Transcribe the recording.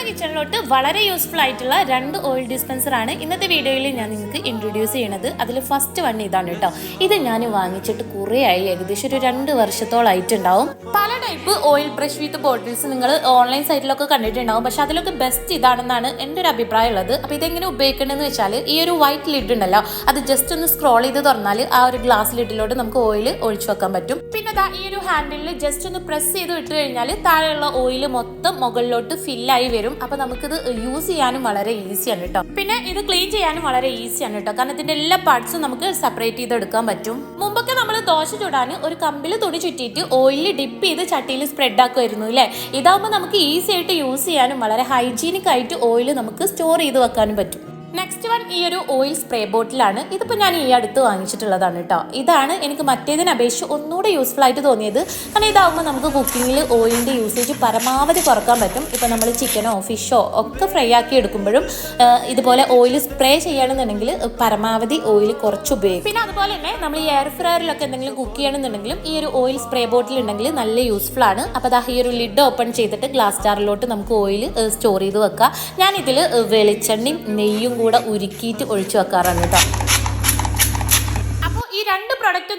നമ്മുടെ കിച്ചണിലോട്ട് വളരെ യൂസ്ഫുൾ ആയിട്ടുള്ള രണ്ട് ഓയിൽ ഡിസ്പെൻസർ ആണ് ഇന്നത്തെ വീഡിയോയിൽ ഞാൻ നിങ്ങൾക്ക് ഇൻട്രൊഡ്യൂസ് ചെയ്യണത്. അതിൽ ഫസ്റ്റ് വൺ ഇതാണ് കേട്ടോ. ഇത് ഞാൻ വാങ്ങിച്ചിട്ട് കുറേ ആയി, ഏകദേശം ഒരു 2 വർഷത്തോളായിട്ടുണ്ടാവും. പല ടൈപ്പ് ഓയിൽ ബ്രഷ് വിത്ത് ബോട്ടിൽസ് നിങ്ങൾ ഓൺലൈൻ സൈറ്റിലൊക്കെ കണ്ടിട്ടുണ്ടാവും. പക്ഷെ അതിലൊക്കെ ബെസ്റ്റ് ഇതാണെന്നാണ് എൻ്റെ ഒരു അഭിപ്രായം ഉള്ളത്. അപ്പോൾ ഇതെങ്ങനെ ഉപയോഗിക്കേണ്ടതെന്ന് വെച്ചാൽ ഈ ഒരു വൈറ്റ് ലിഡ് ഉണ്ടല്ലോ, അത് ജസ്റ്റ് ഒന്ന് സ്ക്രോൾ ചെയ്ത് തുറന്നാൽ ആ ഒരു ഗ്ലാസ് ലിഡിലോട്ട് നമുക്ക് ഓയിൽ ഒഴിച്ചു വെക്കാൻ പറ്റും. പിന്നെ ഈ ഒരു ഹാൻഡിലിൽ ജസ്റ്റ് ഒന്ന് പ്രസ് ചെയ്ത് വിട്ട് കഴിഞ്ഞാൽ താഴെയുള്ള ഓയിൽ മൊത്തം മുകളിലോട്ട് ഫില്ലായി വരും. അപ്പൊ നമുക്കിത് യൂസ് ചെയ്യാനും വളരെ ഈസിയാണ് കേട്ടോ. പിന്നെ ഇത് ക്ലീൻ ചെയ്യാനും വളരെ ഈസിയാണ് കേട്ടോ, കാരണം ഇതിന്റെ എല്ലാ പാർട്സും നമുക്ക് സെപ്പറേറ്റ് ചെയ്തെടുക്കാൻ പറ്റും. മുമ്പൊക്കെ നമ്മൾ ദോശ ചൂടാൻ ഒരു കമ്പിൽ തുണി ചുറ്റിയിട്ട് ഓയിൽ ഡിപ്പ് ചെയ്ത് ചട്ടിയിൽ സ്പ്രെഡ് ആക്കുമായിരുന്നു അല്ലേ. ഇതാകുമ്പോൾ നമുക്ക് ഈസി ആയിട്ട് യൂസ് ചെയ്യാനും വളരെ ഹൈജീനിക് ആയിട്ട് ഓയിൽ നമുക്ക് സ്റ്റോർ ചെയ്ത് വെക്കാനും പറ്റും. നെക്സ്റ്റ് വൺ ഈ ഒരു ഓയിൽ സ്പ്രേ ബോട്ടിലാണ്. ഇതിപ്പോൾ ഞാൻ ഈ അടുത്ത് വാങ്ങിച്ചിട്ടുള്ളതാണ് കേട്ടോ. ഇതാണ് എനിക്ക് മറ്റേതിനെ അപേക്ഷിച്ച് ഒന്നുകൂടെ യൂസ്ഫുൾ ആയിട്ട് തോന്നിയത്. കാരണം ഇതാവുമ്പോൾ നമുക്ക് കുക്കിങ്ങിൽ ഓയിലിൻ്റെ യൂസേജ് പരമാവധി കുറക്കാൻ പറ്റും. ഇപ്പോൾ നമ്മൾ ചിക്കനോ ഫിഷോ ഒക്കെ ഫ്രൈ ആക്കി എടുക്കുമ്പോഴും ഇതുപോലെ ഓയിൽ സ്പ്രേ ചെയ്യണമെന്നുണ്ടെങ്കിൽ പരമാവധി ഓയിൽ കുറച്ച് ഉപയോഗിക്കും. പിന്നെ അതുപോലെ തന്നെ നമ്മൾ ഈ എയർ ഫ്രയറിലൊക്കെ എന്തെങ്കിലും കുക്ക് ചെയ്യണമെന്നുണ്ടെങ്കിലും ഈ ഒരു ഓയിൽ സ്പ്രേ ബോട്ടിൽ ഉണ്ടെങ്കിൽ നല്ല യൂസ്ഫുൾ ആണ്. അപ്പോൾ ഈ ഒരു ലിഡ് ഓപ്പൺ ചെയ്തിട്ട് ഗ്ലാസ് ജാറിലോട്ട് നമുക്ക് ഓയിൽ സ്റ്റോർ ചെയ്ത് വെക്കാം. ഞാനിതിൽ വെളിച്ചെണ്ണയും നെയ്യും കൂടെ ഉരുക്കിയിട്ട് ഒഴിച്ചു വെക്കാറാണ് കേട്ടോ. അപ്പോൾ ഈ രണ്ട് പ്രൊഡക്റ്റ്